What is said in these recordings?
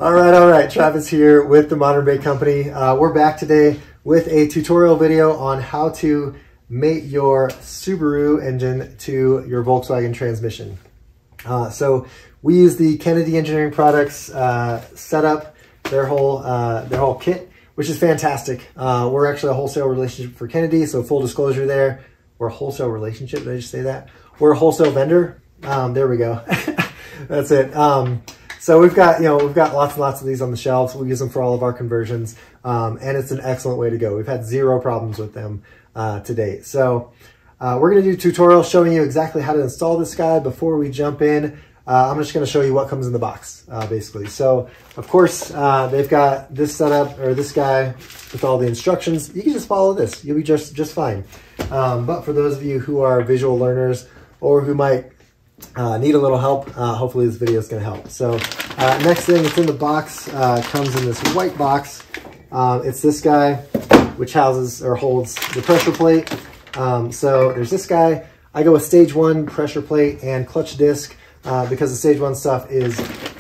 All right. Travis here with the Modern Bait Company. We're back today with a tutorial video on how to mate your Subaru engine to your Volkswagen transmission. So we use the Kennedy Engineering Products setup, their whole kit, which is fantastic. We're actually a wholesale relationship for Kennedy, so full disclosure there. We're a wholesale relationship, did I just say that? We're a wholesale vendor. There we go. That's it. So we've got lots and lots of these on the shelves. We use them for all of our conversions, and it's an excellent way to go. We've had zero problems with them to date. So we're going to do a tutorial showing you exactly how to install this guy. Before we jump in, I'm just going to show you what comes in the box, basically. So of course, they've got this setup, or this guy with all the instructions. You can just follow this. You'll be just fine. But for those of you who are visual learners or who might need a little help, hopefully this video is going to help. So next thing that's in the box comes in this white box. It's this guy, which houses or holds the pressure plate. So there's this guy. I go with stage 1 pressure plate and clutch disc because the stage 1 stuff is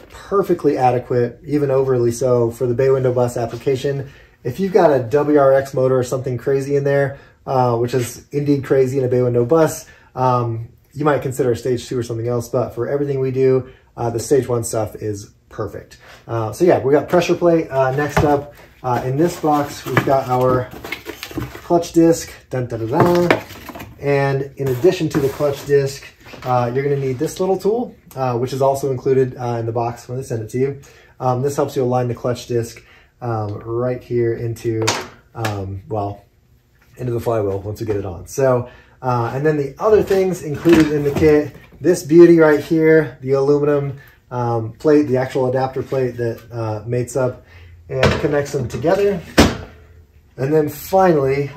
perfectly adequate, even overly so, for the bay window bus application. If you've got a WRX motor or something crazy in there, which is indeed crazy in a bay window bus, you might consider a stage 2 or something else, but for everything we do, the stage 1 stuff is perfect. So yeah, we got pressure plate. Next up, in this box, we've got our clutch disc, dun, dun, dun, dun. And in addition to the clutch disc, you're gonna need this little tool, which is also included in the box when they send it to you. This helps you align the clutch disc right here into, into the flywheel once you get it on. So, and then the other things included in the kit, this beauty right here, the aluminum plate, the actual adapter plate that mates up and connects them together. And then finally,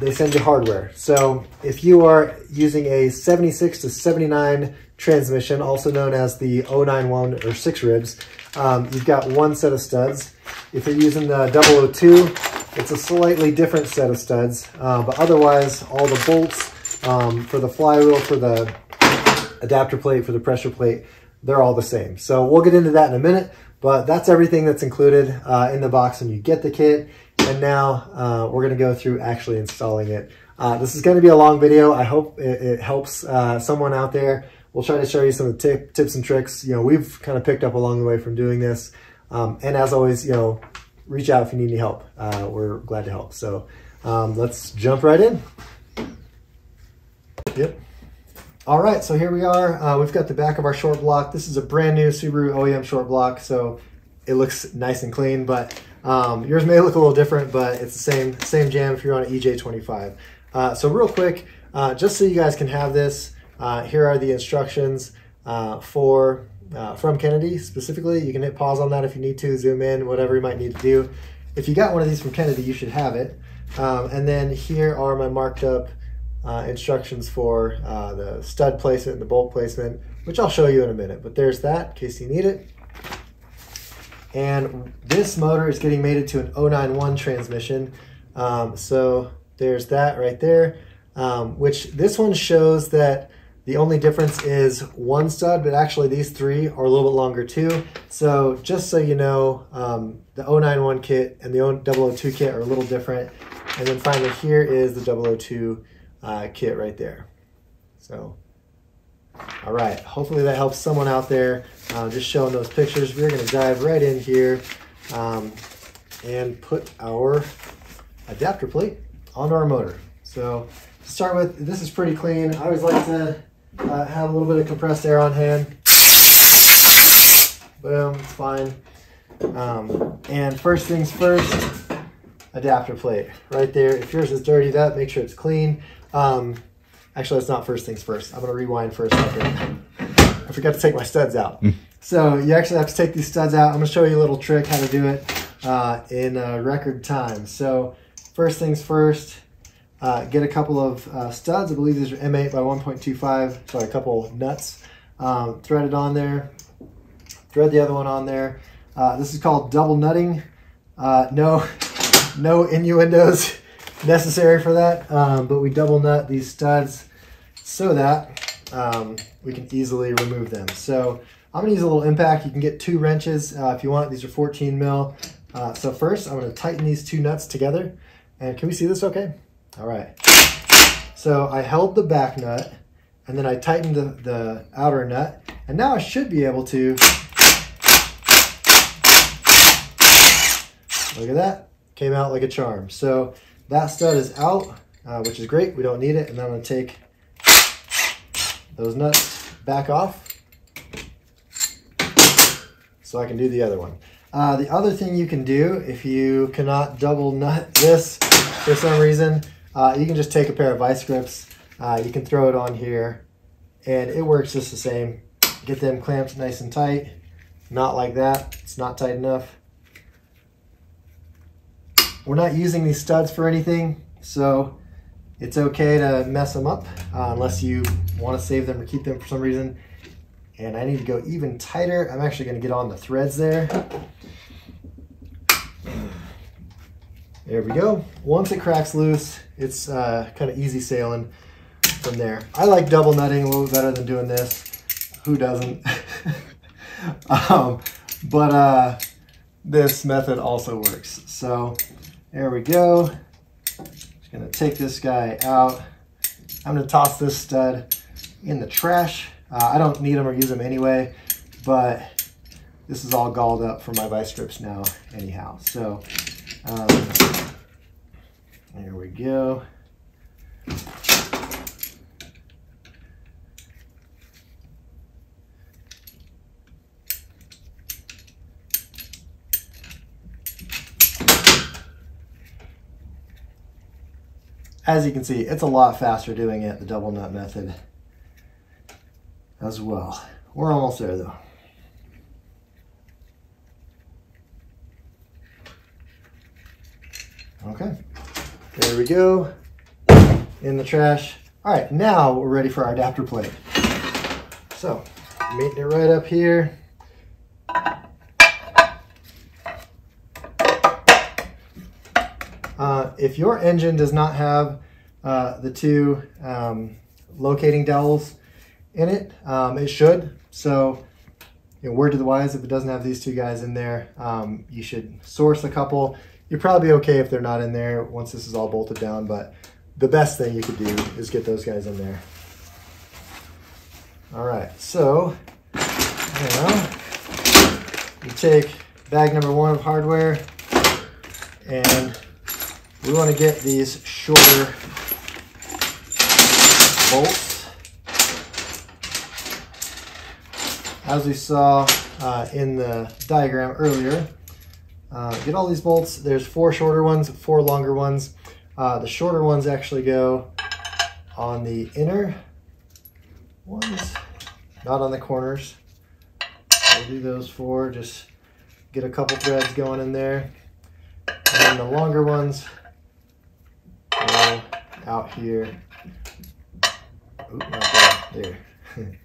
they send you hardware. So if you are using a 76 to 79 transmission, also known as the 091 or 6 ribs, you've got one set of studs. If you're using the 002, it's a slightly different set of studs, but otherwise all the bolts for the flywheel, for the adapter plate, for the pressure plate, they're all the same. So we'll get into that in a minute, but that's everything that's included in the box when you get the kit. And now we're gonna go through actually installing it. This is gonna be a long video. I hope it helps someone out there. We'll try to show you some of the tips and tricks, we've kind of picked up along the way from doing this. And as always, reach out if you need any help. We're glad to help. So let's jump right in. Yep. All right, so here we are. We've got the back of our short block. This is a brand new Subaru OEM short block, so it looks nice and clean, but yours may look a little different, but it's the same jam if you're on an EJ25. So real quick, just so you guys can have this, here are the instructions from Kennedy specifically. You can hit pause on that if you need to, zoom in, whatever you might need to do. If you got one of these from Kennedy, you should have it. And then here are my marked up instructions for the stud placement and the bolt placement, which I'll show you in a minute, but there's that in case you need it. And this motor is getting mated to an 091 transmission. So there's that right there, which this one shows that the only difference is one stud, but actually these three are a little bit longer too. So just so you know, the 091 kit and the 002 kit are a little different. And then finally here is the 002 kit right there. So, all right, hopefully that helps someone out there. Just showing those pictures. We're gonna dive right in here and put our adapter plate onto our motor. So to start with, this is pretty clean. I always like to have a little bit of compressed air on hand. Boom, it's fine. And first things first, adapter plate right there. If yours is dirtied up, make sure it's clean. Actually, that's not first things first. I'm gonna rewind for a second. I forgot to take my studs out. So you actually have to take these studs out. I'm gonna show you a little trick how to do it in record time. So first things first, get a couple of studs. I believe these are M8 by 1.25, so a couple nuts. Thread it on there, thread the other one on there. This is called double nutting. No innuendos necessary for that, but we double nut these studs so that we can easily remove them. So I'm gonna use a little impact. You can get 2 wrenches if you want. These are 14 mil. So first, I'm gonna tighten these 2 nuts together. And can we see this okay? All right. So I held the back nut, and then I tightened the outer nut, and now I should be able to, look at that, came out like a charm. So that stud is out, which is great, we don't need it, and then I'm gonna take those nuts back off so I can do the other one. The other thing you can do, if you cannot double nut this for some reason, you can just take a pair of vice grips, you can throw it on here, and it works just the same. Get them clamped nice and tight. Not like that, it's not tight enough. We're not using these studs for anything, so it's okay to mess them up unless you want to save them or keep them for some reason. And I need to go even tighter. I'm actually going to get on the threads there. There we go. Once it cracks loose, it's kind of easy sailing from there. I like double nutting a little bit better than doing this. Who doesn't? But this method also works. So there we go. Just gonna take this guy out. I'm gonna toss this stud in the trash. I don't need them or use them anyway, but this is all galled up for my vice grips now anyhow. So there we go. As you can see, it's a lot faster doing it the double nut method as well. We're almost there though. Okay, there we go, in the trash. All right, now we're ready for our adapter plate. So, meeting it right up here. If your engine does not have the 2 locating dowels in it, it should. So, word to the wise, if it doesn't have these 2 guys in there, you should source a couple. You're probably okay if they're not in there once this is all bolted down, but the best thing you could do is get those guys in there. All right, so you take bag number 1 of hardware, and we want to get these shorter bolts. As we saw in the diagram earlier, get all these bolts. There's 4 shorter ones, 4 longer ones. The shorter ones actually go on the inner ones, not on the corners. We'll do those 4, just get a couple threads going in there. And then the longer ones go out here. Oop, not there. There.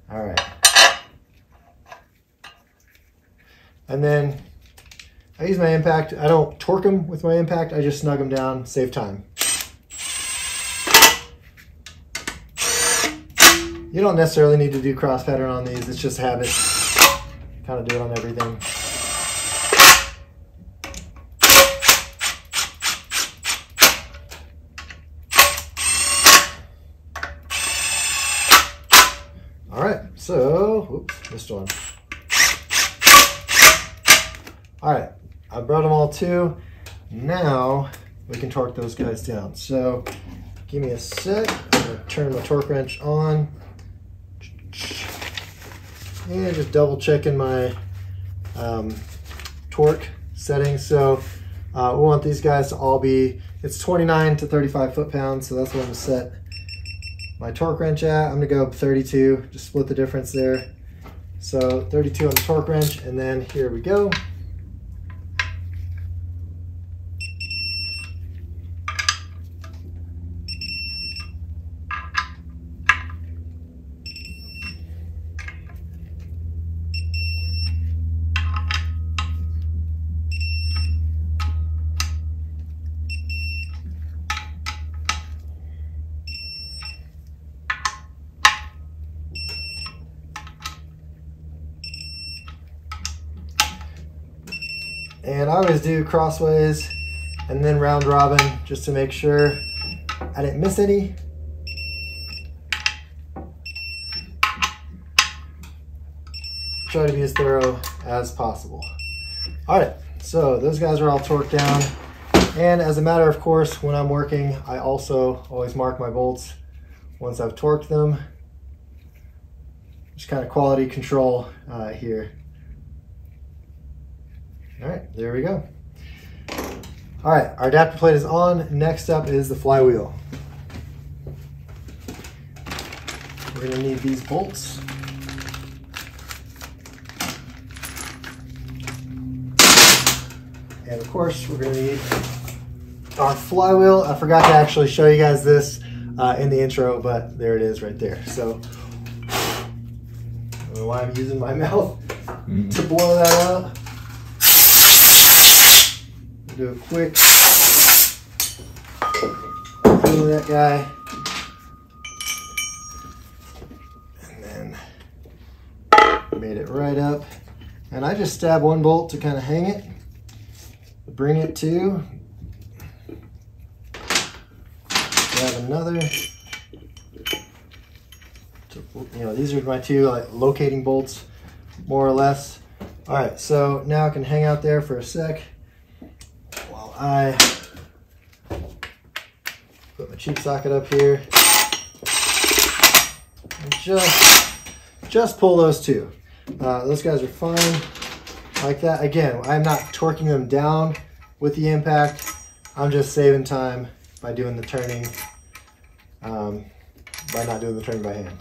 All right. And then I use my impact. I don't torque them with my impact. I just snug them down, save time. You don't necessarily need to do cross pattern on these. It's just habit. Kind of do it on everything. All right, so, oops, missed one. All right, I brought them all to. Now we can torque those guys down. So give me a sec. I'm gonna turn my torque wrench on. And just double checking my torque settings. So we want these guys to all be, it's 29 to 35 foot-pounds. So that's what I'm gonna set my torque wrench at. I'm gonna go up 32, just split the difference there. So 32 on the torque wrench, and then here we go. And I always do crossways and then round robin just to make sure I didn't miss any. Try to be as thorough as possible. All right, so those guys are all torqued down. And as a matter of course, when I'm working, I also always mark my bolts once I've torqued them. Just kind of quality control here. All right, there we go. All right, our adapter plate is on. Next up is the flywheel. We're gonna need these bolts. And of course, we're gonna need our flywheel. I forgot to actually show you guys this in the intro, but there it is right there. So, I don't know why I'm using my mouth to blow that out. Do a quick fill that guy. And then made it right up. And I just stab one bolt to kind of hang it. Bring it to. Grab another. You know, these are my two like locating bolts, more or less. All right, so now I can hang out there for a sec while I put my cheap socket up here and just pull those two. Those guys are fine like that. Again, I'm not torquing them down with the impact. I'm just saving time by doing the turning, by not doing the turning by hand.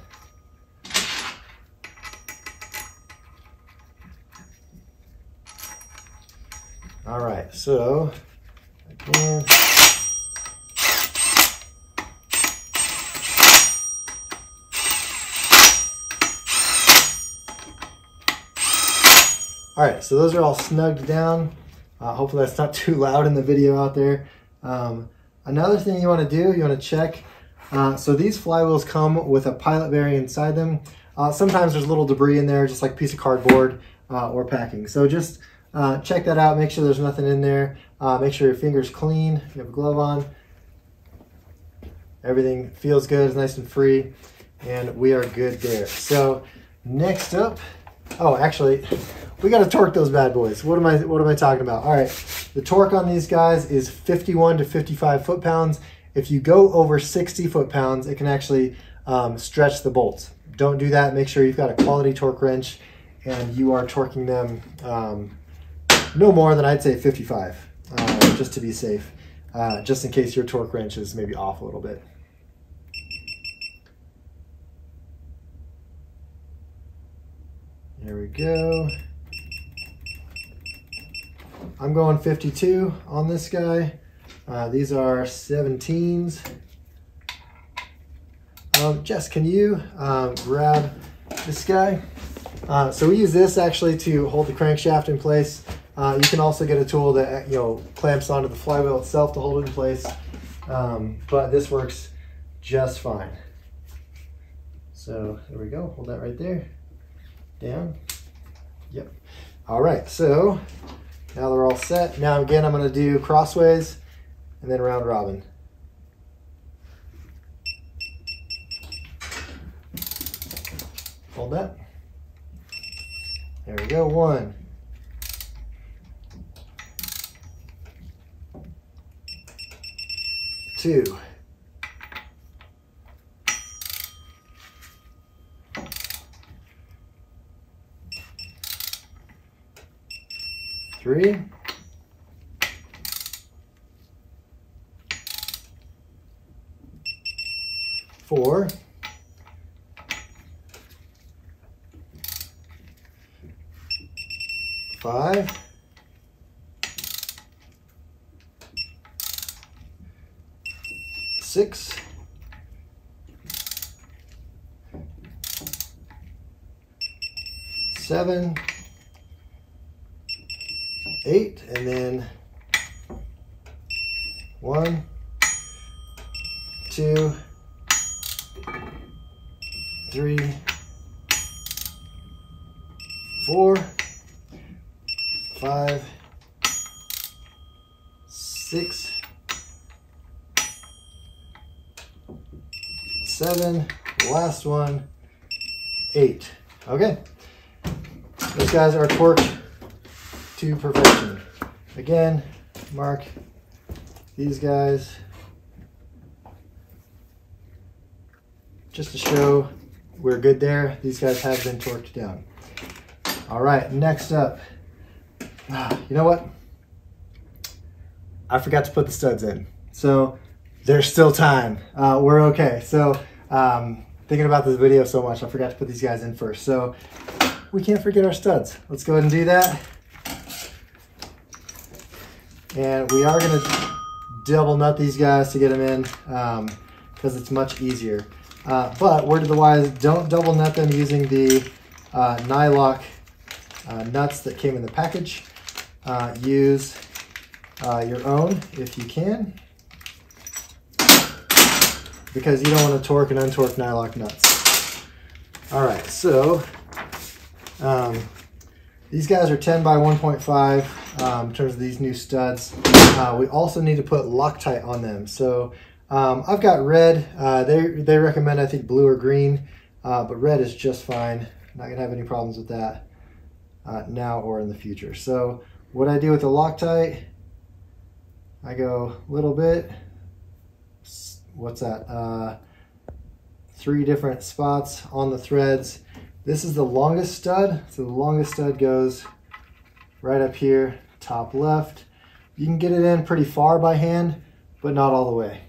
All right, so again, all right, so those are all snugged down. Hopefully that's not too loud in the video out there. Another thing you want to do, you want to check. So these flywheels come with a pilot bearing inside them. Sometimes there's little debris in there, just like a piece of cardboard or packing. So just check that out, make sure there's nothing in there. Make sure your finger's clean, if you have a glove on. Everything feels good, it's nice and free, and we are good there. So next up, oh, actually, we got to torque those bad boys. What am I talking about? All right, the torque on these guys is 51 to 55 foot-pounds. If you go over 60 foot-pounds, it can actually stretch the bolts. Don't do that. Make sure you've got a quality torque wrench and you are torquing them no more than, I'd say, 55, just to be safe, just in case your torque wrench is maybe off a little bit. There we go. I'm going 52 on this guy. These are 17s. Jess, can you grab this guy? So we use this actually to hold the crankshaft in place. You can also get a tool that clamps onto the flywheel itself to hold it in place, but this works just fine. So there we go. Hold that right there. Down. Yep. All right. So now they're all set. Now again, I'm going to do crossways and then round robin. Hold that. There we go. 1, 2, 3, 4, 5, 6, 7, 8, and then 1, 2, 3, 4, 5, 6, 7, last one, 8. Okay, those guys are torqued to perfection. Again, mark these guys just to show we're good there. These guys have been torqued down. All right, next up, you know what? I forgot to put the studs in. So there's still time. We're okay. So thinking about this video so much, I forgot to put these guys in first. So we can't forget our studs. Let's go ahead and do that. And we are gonna double nut these guys to get them in because it's much easier. But word of the wise, don't double nut them using the Nylock nuts that came in the package. Use your own if you can, because you don't want to torque and untorque Nylock nuts. All right, so these guys are 10 by 1.5 in terms of these new studs. We also need to put Loctite on them. So I've got red. They recommend, I think, blue or green, but red is just fine. Not gonna have any problems with that now or in the future. So what I do with the Loctite, I go a little bit, what's that? 3 different spots on the threads. This is the longest stud. So the longest stud goes right up here, top left. You can get it in pretty far by hand, but not all the way.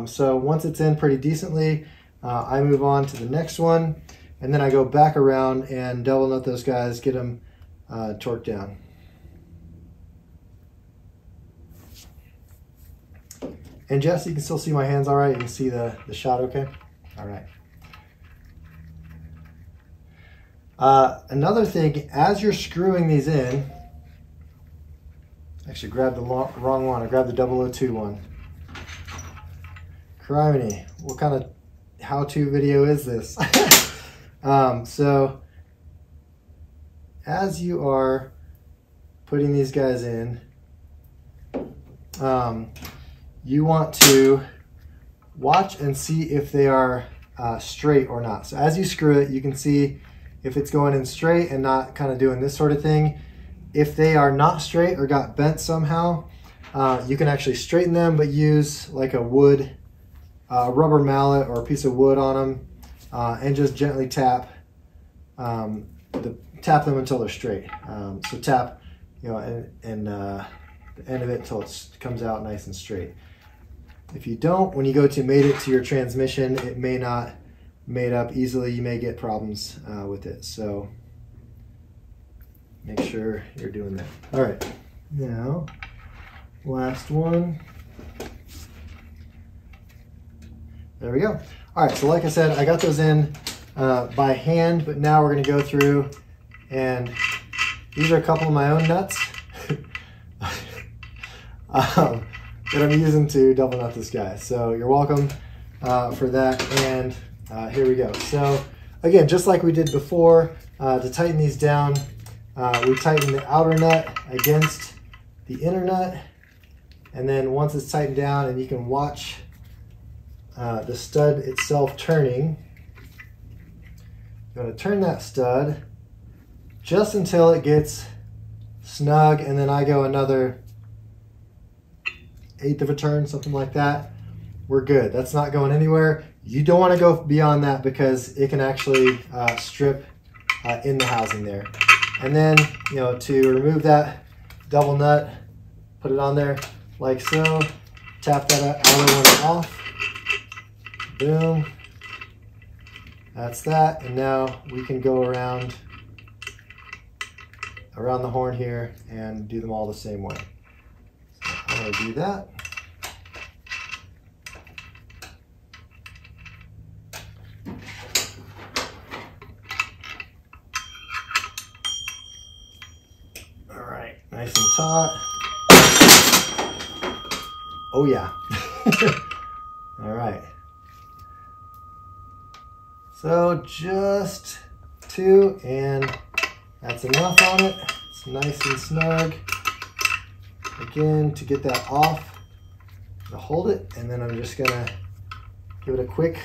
So once it's in pretty decently, I move on to the next one, and then I go back around and double nut those guys, get them torqued down. And Jess, you can still see my hands all right? You can see the shot okay? All right. Another thing, as you're screwing these in, actually grab the wrong one. I grabbed the 002 one. Criminy, what kind of how-to video is this? So as you are putting these guys in, you want to watch and see if they are straight or not. So as you screw it, you can see if it's going in straight and not kind of doing this sort of thing. If they are not straight or got bent somehow, you can actually straighten them, but use like a wood, rubber mallet or a piece of wood on them, and just gently tap tap them until they're straight. So tap, you know, and the end of it until it comes out nice and straight. If you don't, when you go to mate it to your transmission, it may not mate up easily. You may get problems with it. So make sure you're doing that. All right, now last one. There we go. All right, so like I said, I got those in by hand, but now we're gonna go through, and these are a couple of my own nuts that I'm using to double nut this guy. So you're welcome for that, and here we go. So again, just like we did before, to tighten these down, we tighten the outer nut against the inner nut, and then once it's tightened down and you can watch the stud itself turning, I'm going to turn that stud just until it gets snug, and then I go another 1/8 of a turn, something like that. We're good. That's not going anywhere. You don't want to go beyond that because it can actually strip in the housing there. And then, you know, to remove that double nut, put it on there like so, tap that outer one off, boom, that's that. And now we can go around the horn here and do them all the same way. So I'm going to do that. All right, nice and taut. Oh yeah. All right. So just 2, and that's enough on it. It's nice and snug. Again, to get that off, I'll hold it, and then I'm just gonna give it a quick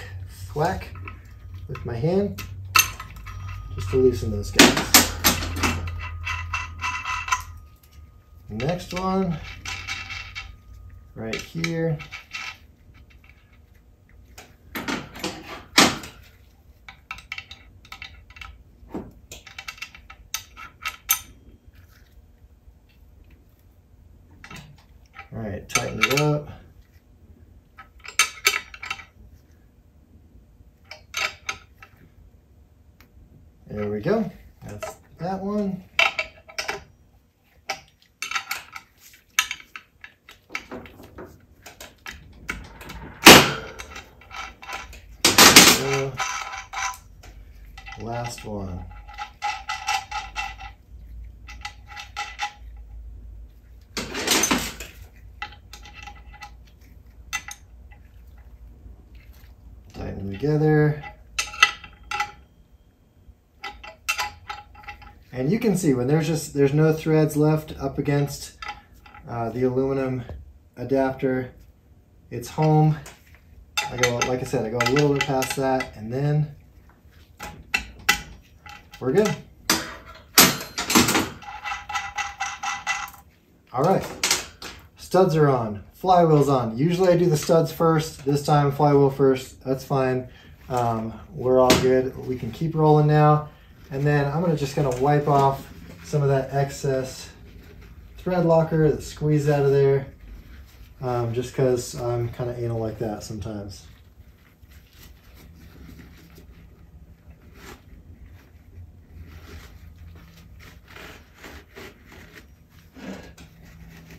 thwack with my hand just to loosen those guys. Next one, right here. All right, tighten it up. There we go. That's that one. Last one. Tighten them together. And you can see when there's no threads left up against the aluminum adapter, it's home. Like I said, I go a little bit past that, and then we're good. All right, studs are on, flywheel's on. Usually I do the studs first. This time flywheel first. That's fine. We're all good. We can keep rolling now. And then I'm just gonna wipe off some of that excess thread locker that squeezed out of there, just because I'm kind of anal like that sometimes.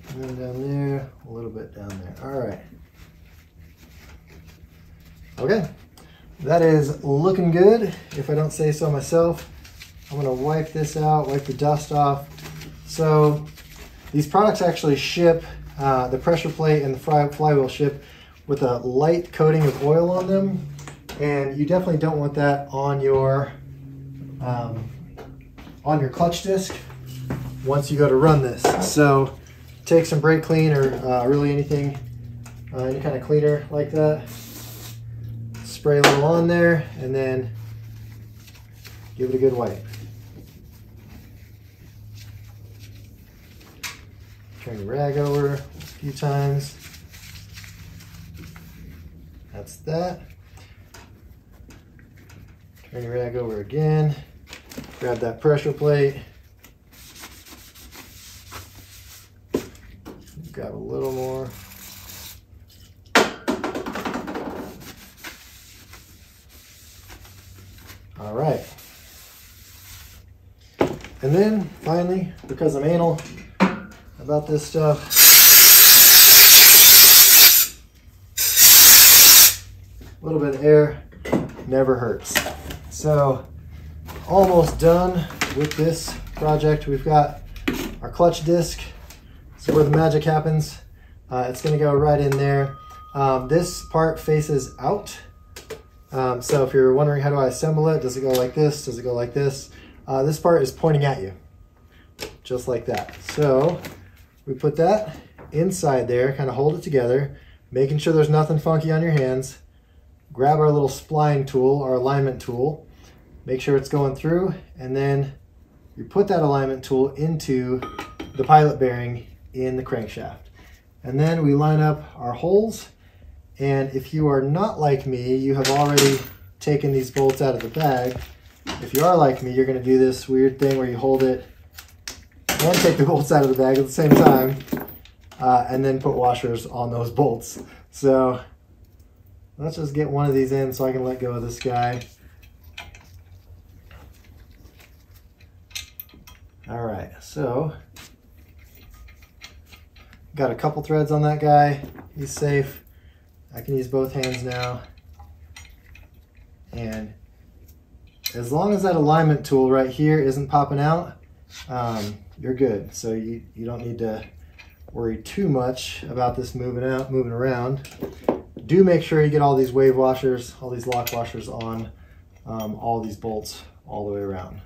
And then down there, a little bit down there. All right. Okay, that is looking good, if I don't say so myself. I'm gonna wipe this out, wipe the dust off. So these products actually ship, the pressure plate and the flywheel ship with a light coating of oil on them. And you definitely don't want that on your clutch disc once you go to run this. So take some brake clean or really anything, any kind of cleaner like that. Spray a little on there and then give it a good wipe. Turn the rag over a few times. That's that. Turn your rag over again. Grab that pressure plate. Grab a little more. All right. And then finally, because I'm anal about this stuff, a little bit of air never hurts. So almost done with this project. We've got our clutch disc. So where the magic happens, it's going to go right in there. This part faces out. So if you're wondering how do I assemble it, does it go like this? Does it go like this? This part is pointing at you, just like that. So we put that inside there, kind of hold it together, making sure there's nothing funky on your hands. Grab our little spline tool, our alignment tool, make sure it's going through, and then you put that alignment tool into the pilot bearing in the crankshaft. And then we line up our holes. And if you are not like me, you have already taken these bolts out of the bag. If you are like me, you're going to do this weird thing where you hold it and take the bolts out of the bag at the same time, and then put washers on those bolts. So let's just get one of these in so I can let go of this guy. All right, so got a couple threads on that guy. He's safe. I can use both hands now. And as long as that alignment tool right here isn't popping out, you're good. So you don't need to worry too much about this moving around. Do make sure you get all these wave washers, all these lock washers on all these bolts all the way around.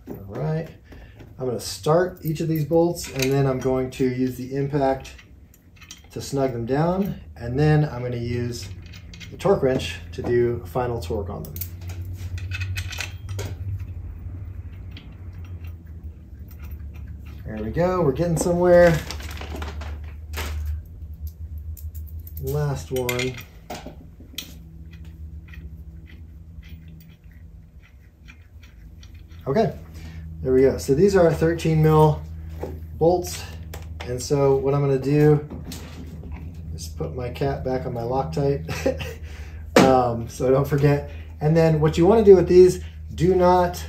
All right, I'm going to start each of these bolts, and then I'm going to use the impact to snug them down, and then I'm going to use the torque wrench to do final torque on them. There we go, we're getting somewhere. Last one. Okay, there we go. So these are 13 mil bolts. And so what I'm gonna do is put my cap back on my Loctite so I don't forget. And then what you wanna do with these, do not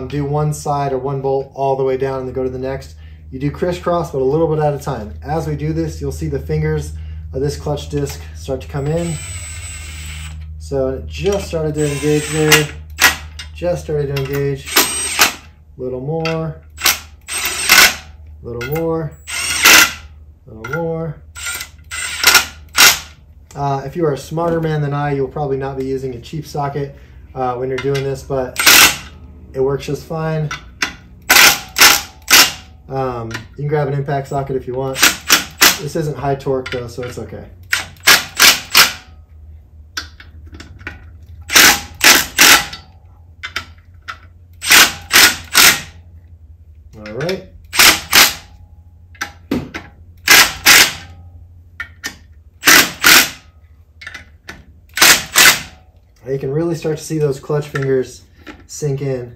do one side or one bolt all the way down and then go to the next. You do crisscross, but a little bit at a time. As we do this, you'll see the fingers of this clutch disc start to come in. So it just started to engage there. Just started to engage. A little more. A little more. A little more. If you are a smarter man than I, you'll probably not be using a cheap socket when you're doing this, but it works just fine. You can grab an impact socket if you want. This isn't high torque though, so it's okay. All right. Now you can really start to see those clutch fingers sink in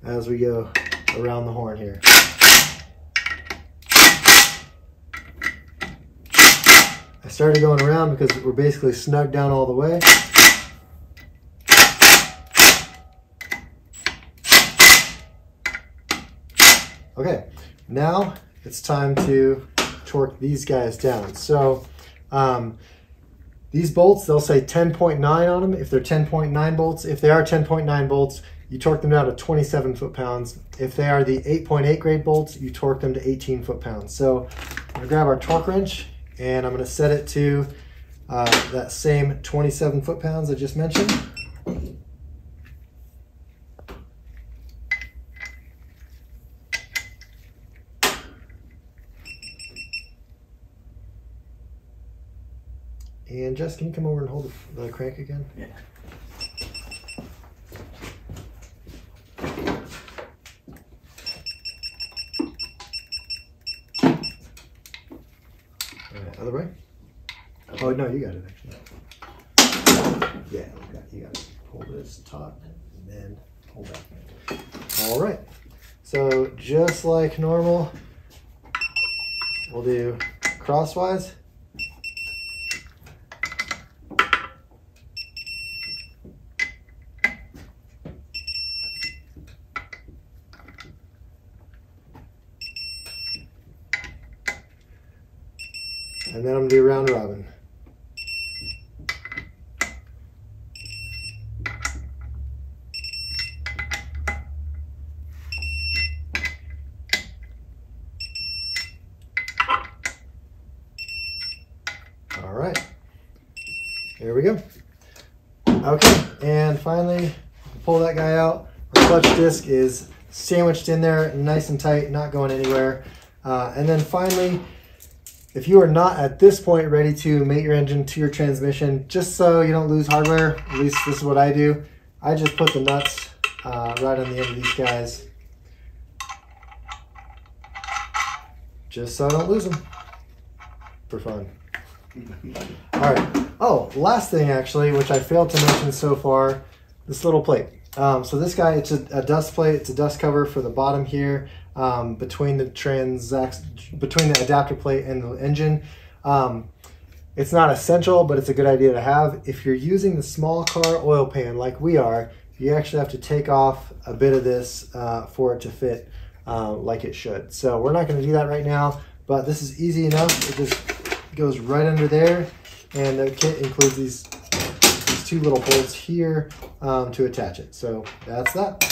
as we go around the horn here. I started going around because we're basically snug down all the way. Okay, now it's time to torque these guys down. So these bolts, they'll say 10.9 on them if they're 10.9 bolts. If they are 10.9 bolts, you torque them down to 27 foot-pounds. If they are the 8.8 grade bolts, you torque them to 18 foot-pounds. So I'm gonna grab our torque wrench and I'm gonna set it to that same 27 foot-pounds I just mentioned. And Jess, can you come over and hold the crank again? Yeah. Other way? Oh, no, you got it actually. Yeah, you got it. Hold this taut and then hold that. All right. So just like normal, we'll do crosswise. And then I'm gonna do round robin. All right, there we go. Okay, and finally, pull that guy out. Our clutch disc is sandwiched in there, nice and tight, not going anywhere. And then finally, if you are not at this point ready to mate your engine to your transmission, just so you don't lose hardware, at least this is what I do, I just put the nuts right on the end of these guys, just so I don't lose them, for fun. All right, oh, last thing actually, which I failed to mention so far, this little plate. So this guy, it's a dust plate, it's a dust cover for the bottom here. Between the adapter plate and the engine. It's not essential, but it's a good idea to have. If you're using the small car oil pan like we are, you actually have to take off a bit of this for it to fit like it should. So we're not going to do that right now, but this is easy enough. It just goes right under there, and the kit includes these two little bolts here to attach it. So that's that.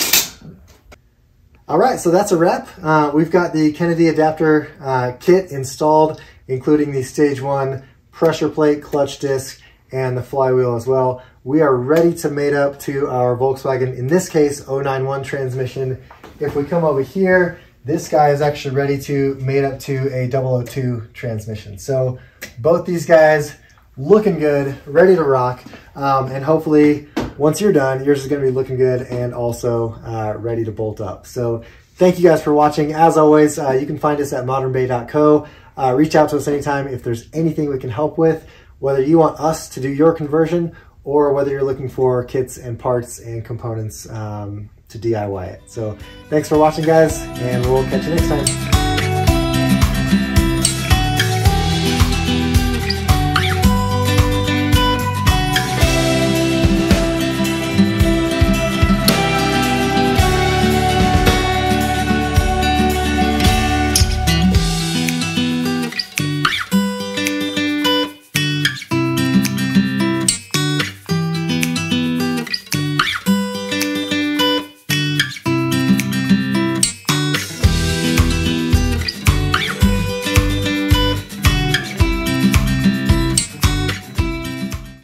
All right, so that's a wrap. We've got the Kennedy adapter kit installed, including the stage 1 pressure plate, clutch disc, and the flywheel as well. We are ready to mate up to our Volkswagen, in this case, 091 transmission. If we come over here, this guy is actually ready to mate up to a 002 transmission. So both these guys looking good, ready to rock, and hopefully once you're done, yours is going to be looking good and also ready to bolt up. So thank you guys for watching. As always, you can find us at modernbay.co. Reach out to us anytime if there's anything we can help with, whether you want us to do your conversion or whether you're looking for kits and parts and components to DIY it. So thanks for watching, guys, and we'll catch you next time.